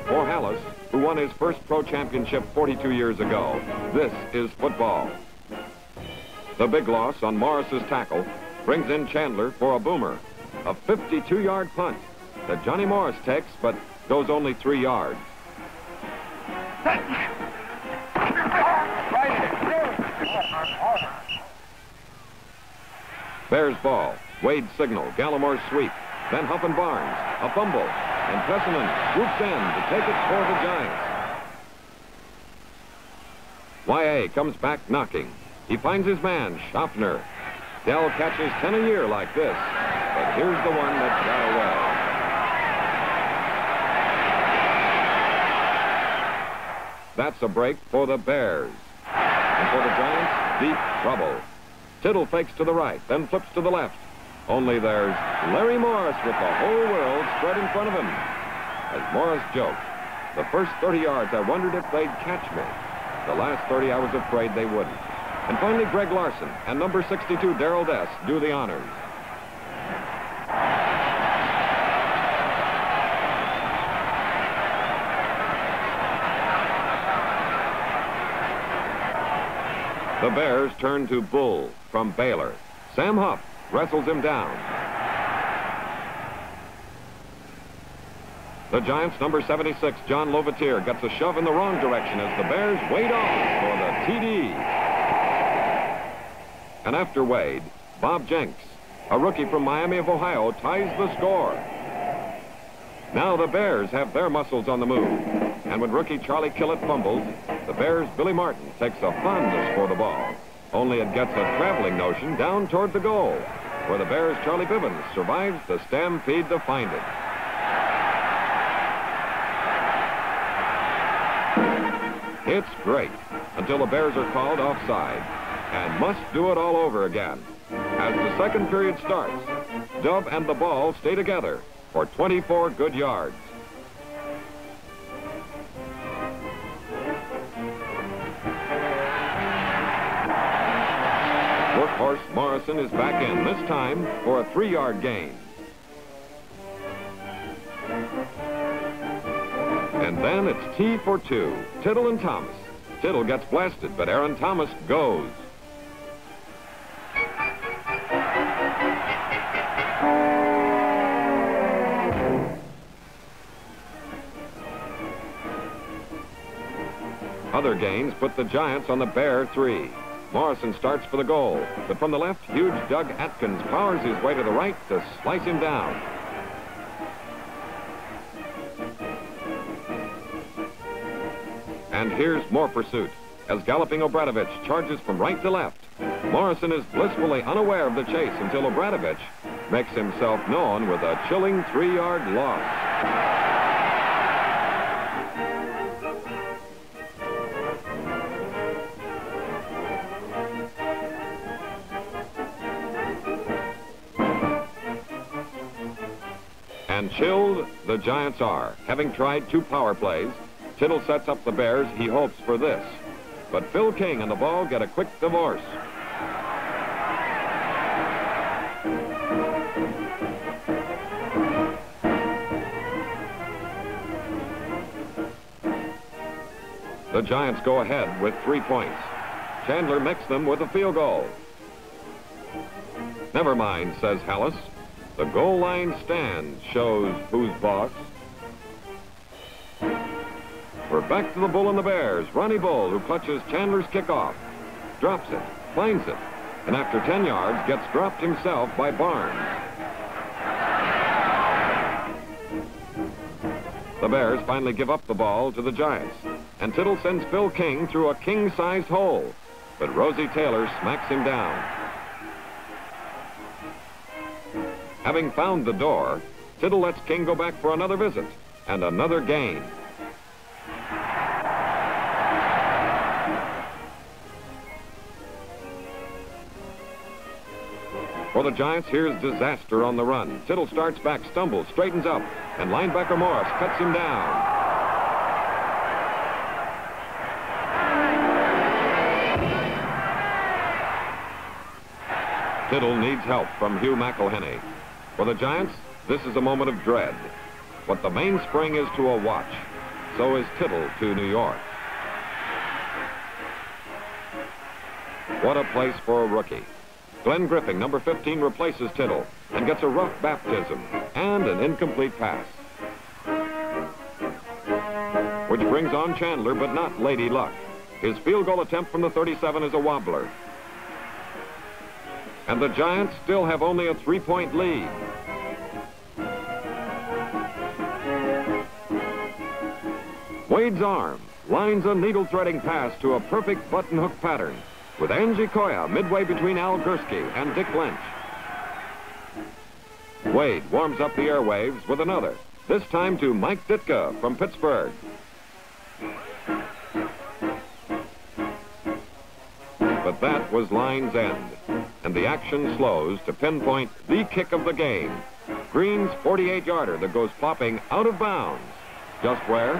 For Hallis, who won his first pro championship 42 years ago, this is football. The big loss on Morris's tackle brings in Chandler for a boomer, a 52-yard punt that Johnny Morris takes, but goes only 3 yards. Bears ball, Wade signal, Gallimore's sweep, then Huff and Barnes, a fumble, and Pesanen swoops in to take it for the Giants. Y.A. comes back knocking. He finds his man, Schaffner. Dell catches 10 a year like this, but here's the one that got away. That's a break for the Bears. And for the Giants, deep trouble. Tittle fakes to the right, then flips to the left. Only there's Larry Morris with the whole world spread in front of him. As Morris joked, the first 30 yards I wondered if they'd catch me. The last 30 I was afraid they wouldn't. And finally, Greg Larson and number 62, Darrell Dess, do the honors. The Bears turn to Bull from Baylor. Sam Huff wrestles him down. The Giants' number 76, John Lovatier, gets a shove in the wrong direction as the Bears wade on for the TD. And after Wade, Bob Jenks, a rookie from Miami of Ohio, ties the score. Now the Bears have their muscles on the move. And when rookie Charlie Killett fumbles, the Bears' Billy Martin takes a fondness for the ball. Only it gets a traveling notion down toward the goal, where the Bears' Charlie Bivens survives the stampede to find it. It's great until the Bears are called offside and must do it all over again. As the second period starts, Dub and the ball stay together for 24 good yards. Workhorse Morrison is back in, this time for a 3-yard gain. And then it's T for 2, Tittle and Thomas. Tittle gets blasted, but Aaron Thomas goes. Other gains put the Giants on the Bear 3. Morrison starts for the goal, but from the left, huge Doug Atkins powers his way to the right to slice him down. And here's more pursuit as galloping Obradovich charges from right to left. Morrison is blissfully unaware of the chase until Obradovich makes himself known with a chilling 3-yard loss. And chilled the Giants are. Having tried 2 power plays, Tittle sets up the Bears. He hopes for this. But Phil King and the ball get a quick divorce. The Giants go ahead with 3 points. Chandler makes them with a field goal. Never mind, says Hallis. The goal line stand shows who's boss. We're back to the Bull and the Bears. Ronnie Bull, who clutches Chandler's kickoff, drops it, finds it, and after 10 yards gets dropped himself by Barnes. The Bears finally give up the ball to the Giants, and Tittle sends Phil King through a king-sized hole, but Rosie Taylor smacks him down. Having found the door, Tittle lets King go back for another visit and another gain. For the Giants, here's disaster on the run. Tittle starts back, stumbles, straightens up, and linebacker Morris cuts him down. Tittle needs help from Hugh McElhenney. For the Giants, this is a moment of dread. What the mainspring is to a watch, so is Tittle to New York. What a place for a rookie. Glenn Griffin, number 15, replaces Tittle and gets a rough baptism and an incomplete pass. Which brings on Chandler, but not Lady Luck. His field goal attempt from the 37 is a wobbler. And the Giants still have only a 3-point lead. Wade's arm lines a needle-threading pass to a perfect button-hook pattern, with Angie Koya midway between Al Gursky and Dick Lynch. Wade warms up the airwaves with another, this time to Mike Ditka from Pittsburgh. But that was line's end, and the action slows to pinpoint the kick of the game. Green's 48-yarder that goes popping out of bounds. Just where?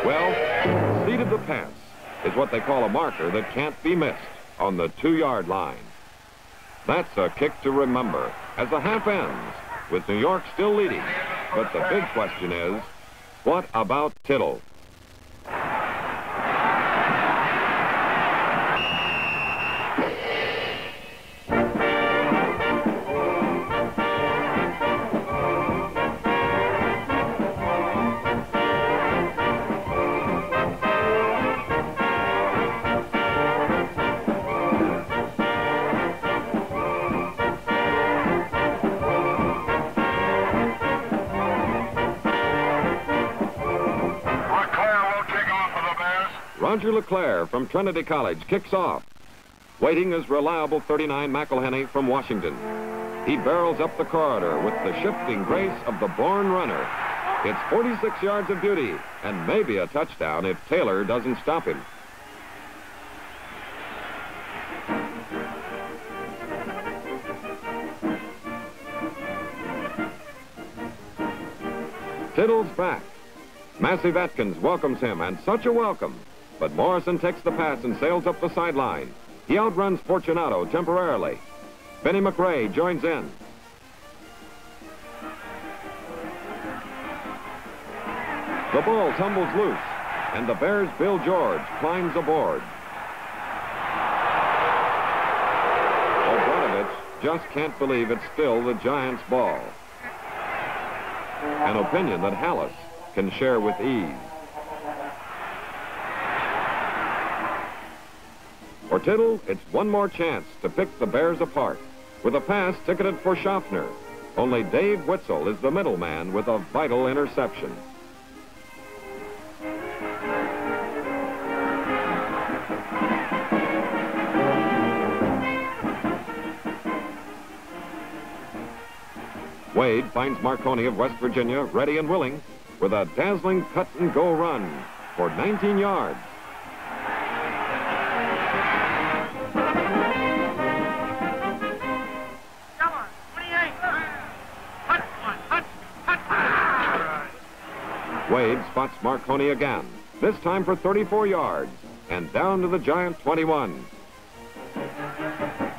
Well, seat of the pants is what they call a marker that can't be missed on the 2-yard line. That's a kick to remember as the half ends, with New York still leading. But the big question is, what about Tittle? Roger LeClaire from Trinity College kicks off. Waiting is reliable 39 McElhenney from Washington. He barrels up the corridor with the shifting grace of the born runner. It's 46 yards of beauty and maybe a touchdown if Taylor doesn't stop him. Tittle's back. Massive Atkins welcomes him, and such a welcome. But Morrison takes the pass and sails up the sideline. He outruns Fortunato temporarily. Benny McRae joins in. The ball tumbles loose, and the Bears' Bill George climbs aboard. Obranovich just can't believe it's still the Giants' ball. An opinion that Halas can share with ease. For Tittle, it's one more chance to pick the Bears apart with a pass ticketed for Schaffner. Only Dave Witzel is the middleman with a vital interception. Wade finds Marconi of West Virginia ready and willing with a dazzling cut-and-go run for 19 yards. Come on, 28. Wade spots Marconi again, this time for 34 yards, and down to the Giant 21.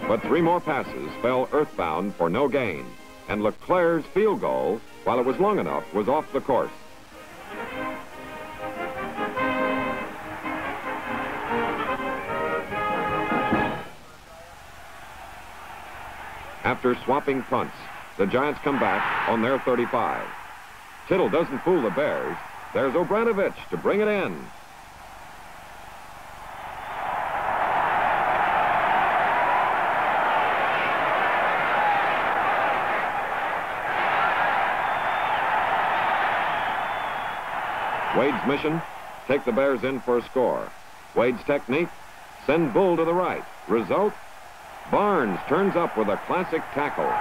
But three more passes fell earthbound for no gain, and LeClaire's field goal, while it was long enough, was off the course. After swapping punts, the Giants come back on their 35. Tittle doesn't fool the Bears. There's Obranovich to bring it in. Wade's mission, take the Bears in for a score. Wade's technique, send Bull to the right. Result, Barnes turns up with a classic tackle.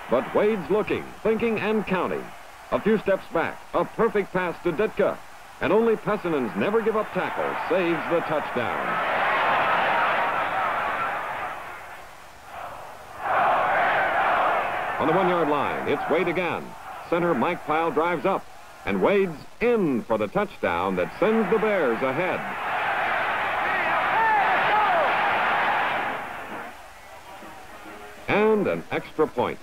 But Wade's looking, thinking, and counting. A few steps back, a perfect pass to Ditka. And only Pessinen's never give up tackle saves the touchdown. On the 1-yard line, it's Wade again. Center Mike Pyle drives up, and Wade's in for the touchdown that sends the Bears ahead. And an extra point.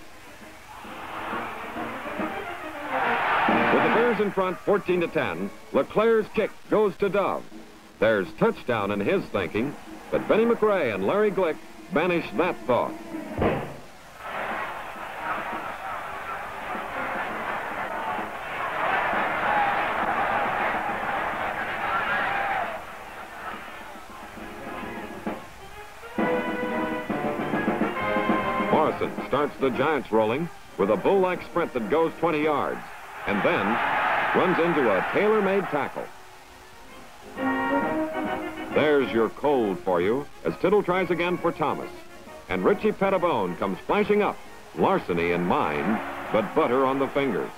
With the Bears in front 14-10, LeClaire's kick goes to Dove. There's touchdown in his thinking, but Benny McRae and Larry Glick banish that thought. Morrison starts the Giants rolling with a bull-like sprint that goes 20 yards and then runs into a tailor-made tackle. There's your cold for you as Tittle tries again for Thomas. And Richie Petitbone comes flashing up, larceny in mind, but butter on the fingers.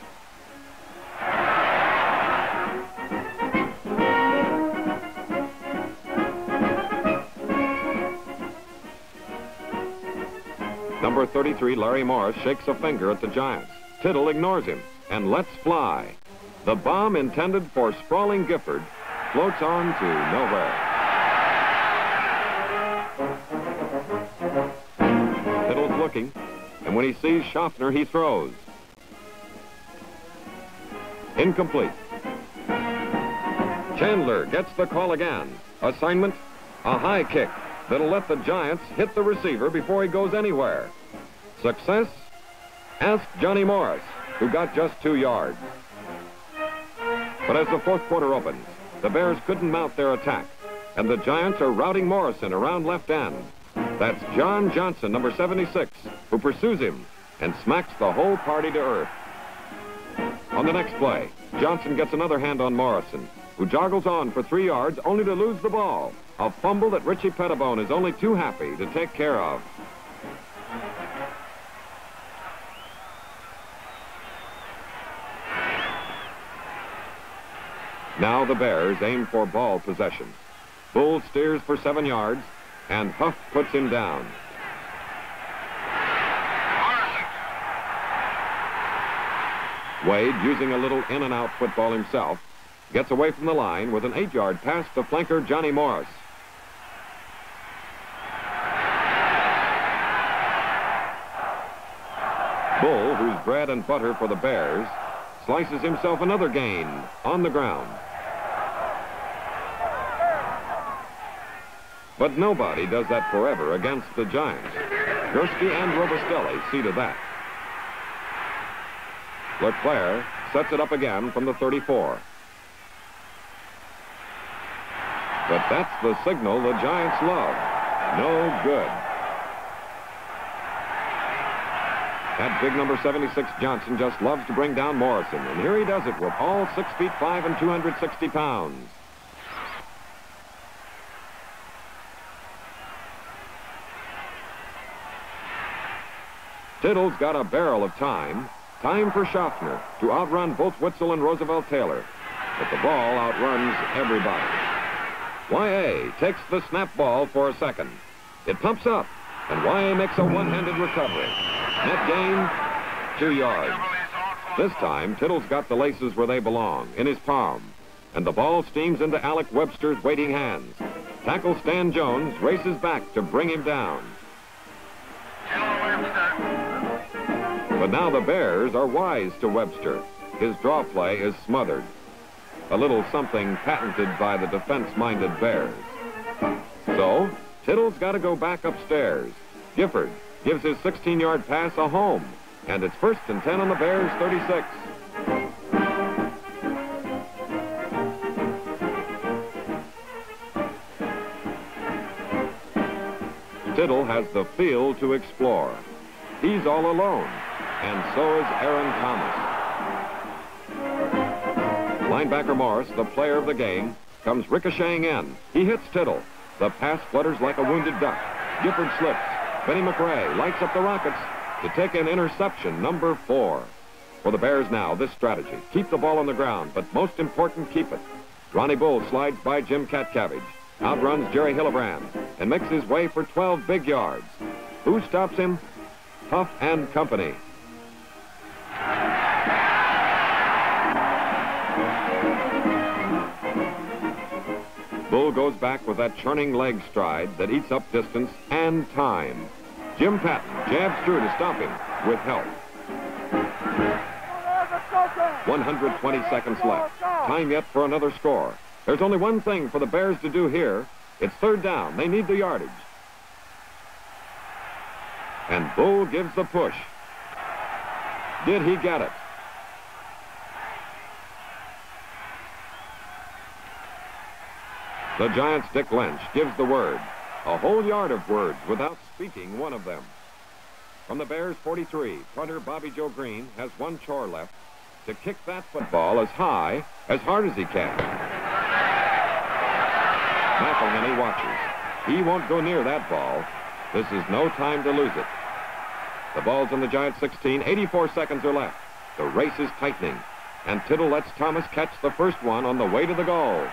Number 33, Larry Morris, shakes a finger at the Giants. Tittle ignores him and lets fly. The bomb intended for sprawling Gifford floats on to nowhere. Tittle's looking, and when he sees Schaffner, he throws. Incomplete. Chandler gets the call again. Assignment, a high kick that'll let the Giants hit the receiver before he goes anywhere. Success? Ask Johnny Morris, who got just 2 yards. But as the fourth quarter opens, the Bears couldn't mount their attack, and the Giants are routing Morrison around left end. That's John Johnson, number 76, who pursues him and smacks the whole party to earth. On the next play, Johnson gets another hand on Morrison, who joggles on for 3 yards only to lose the ball. A fumble that Richie Pettibone is only too happy to take care of. Now the Bears aim for ball possession. Bull steers for 7 yards, and Huff puts him down. Wade, using a little in-and-out football himself, gets away from the line with an 8-yard pass to flanker Johnny Morris. Bull, who's bread and butter for the Bears, slices himself another gain on the ground. But nobody does that forever against the Giants. Gursky and Robustelli see to that. LeClaire sets it up again from the 34. But that's the signal the Giants love. No good. That big number 76 Johnson just loves to bring down Morrison, and here he does it with all 6 feet 5 and 260 pounds. Tittle's got a barrel of time. Time for Schaffner to outrun both Witzel and Roosevelt Taylor. But the ball outruns everybody. Y.A. takes the snap ball for a second. It pumps up, and Y.A. makes a one-handed recovery. Net gain, 2 yards. This time, Tittle's got the laces where they belong, in his palm. And the ball steams into Alec Webster's waiting hands. Tackle Stan Jones races back to bring him down. But now the Bears are wise to Webster. His draw play is smothered. A little something patented by the defense-minded Bears. So, Tittle's got to go back upstairs. Gifford gives his 16-yard pass a home. And it's 1st and 10 on the Bears' 36. Tittle has the field to explore. He's all alone. And so is Aaron Thomas. Linebacker Morris, the player of the game, comes ricocheting in. He hits Tittle. The pass flutters like a wounded duck. Gifford slips. Benny McRae lights up the Rockets to take an interception, number 4. For the Bears now, this strategy. Keep the ball on the ground, but most important, keep it. Ronnie Bull slides by Jim Catcabbage, outruns Jerry Hillebrand, and makes his way for 12 big yards. Who stops him? Huff and company. Bull goes back with that churning leg stride that eats up distance and time. Jim Patton jabs through to stop him with help. 120 seconds left. Time yet for another score. There's only one thing for the Bears to do here. It's 3rd down. They need the yardage. And Bull gives the push. Did he get it? The Giants' Dick Lynch gives the word. A whole yard of words without speaking one of them. From the Bears' 43, punter Bobby Joe Green has one chore left: to kick that football as high, as hard as he can. McElhenney watches. He won't go near that ball. This is no time to lose it. The ball's in the Giants' 16. 84 seconds are left. The race is tightening, and Tittle lets Thomas catch the first one on the way to the goal.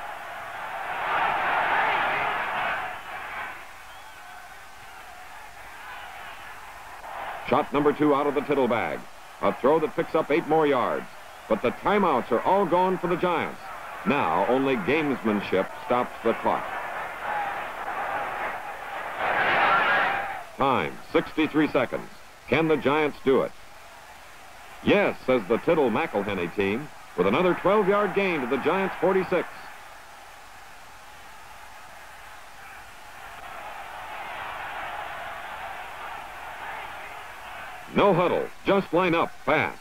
Shot number 2 out of the Tittle bag. A throw that picks up 8 more yards. But the timeouts are all gone for the Giants. Now only gamesmanship stops the clock. Time, 63 seconds. Can the Giants do it? Yes, says the Tittle-McElhenney team, with another 12-yard gain to the Giants' 46. No huddle, just line up fast.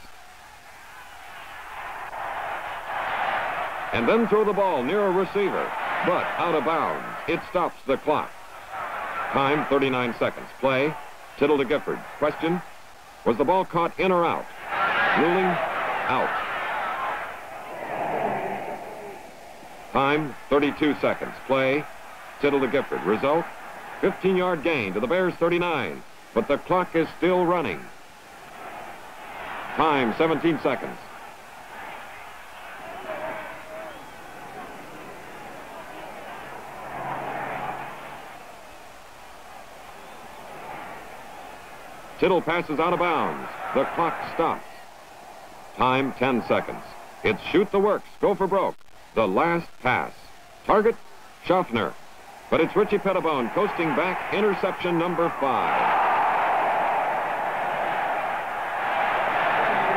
And then throw the ball near a receiver, but out of bounds. It stops the clock. Time, 39 seconds. Play, Tittle to Gifford. Question, was the ball caught in or out? Ruling, out. Time, 32 seconds. Play, Tittle to Gifford. Result, 15-yard gain to the Bears' 39. But the clock is still running. Time, 17 seconds. Tittle passes out of bounds. The clock stops. Time, 10 seconds. It's shoot the works, go for broke. The last pass. Target, Schaffner. But it's Richie Pettibone coasting back, interception number 5.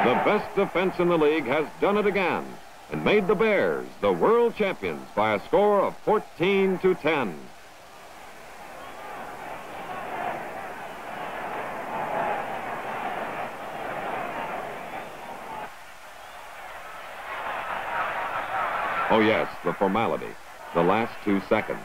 The best defense in the league has done it again and made the Bears the world champions by a score of 14-10. Oh, yes, the formality. The last 2 seconds.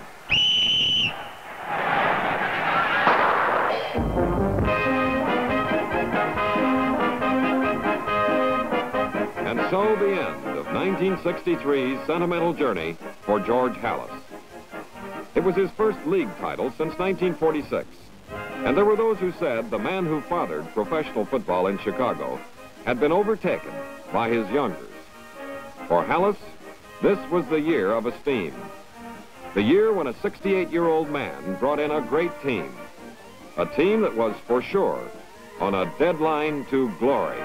And so the end of 1963's sentimental journey for George Halas. It was his first league title since 1946. And there were those who said the man who fathered professional football in Chicago had been overtaken by his youngers. For Halas, this was the year of esteem. The year when a 68-year-old man brought in a great team. A team that was for sure on a deadline to glory.